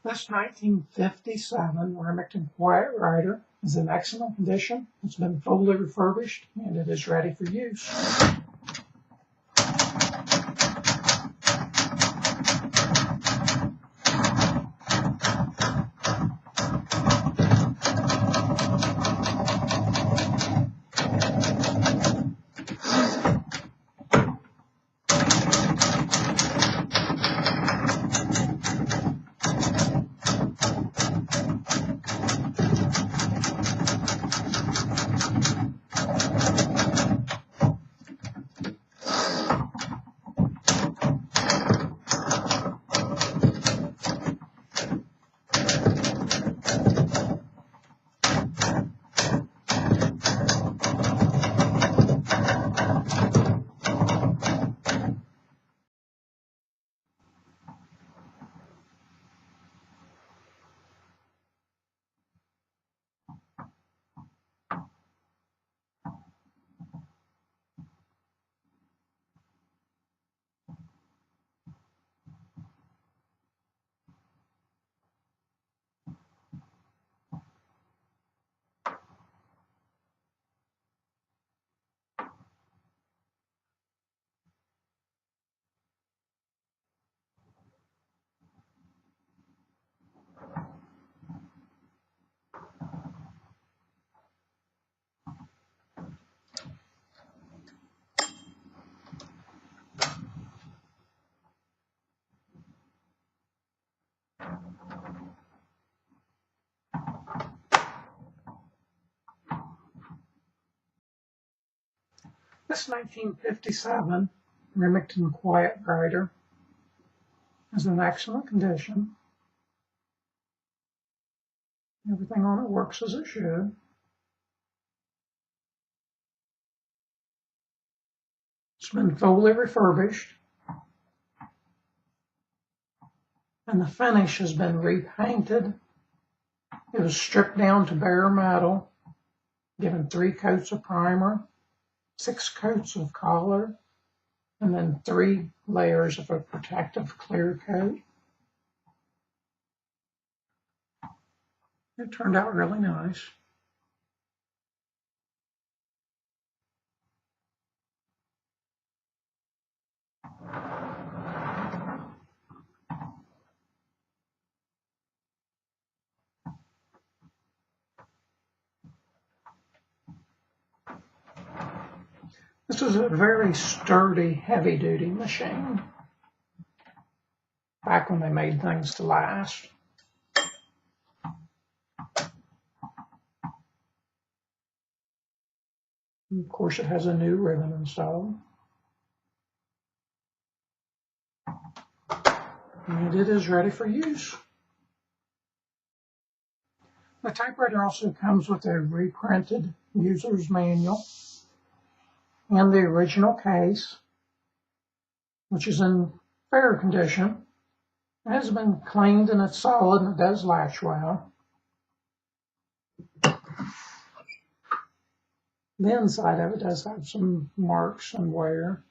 This 1957 Remington Quiet Riter is in excellent condition. It's been fully refurbished and it is ready for use. This 1957 Remington Quiet Riter is in excellent condition. Everything on it works as it should. It's been fully refurbished, and the finish has been repainted. It was stripped down to bare metal, given 3 coats of primer, 6 coats of color, and then 3 layers of a protective clear coat. It turned out really nice. This is a very sturdy, heavy-duty machine, back when they made things to last. And of course, it has a new ribbon installed. And it is ready for use. The typewriter also comes with a reprinted user's manual and the original case, which is in fair condition. It has been cleaned and it's solid and it does latch well. The inside of it does have some marks and wear.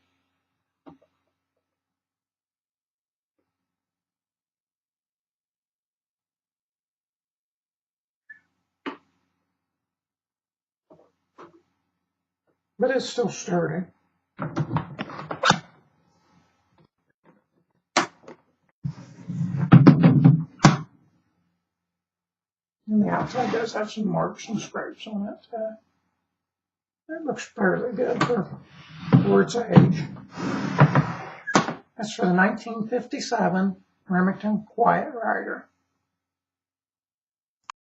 But it's still sturdy. And the outside does have some marks and scrapes on it. It looks fairly good for its age. That's for the 1957 Remington Quiet Riter.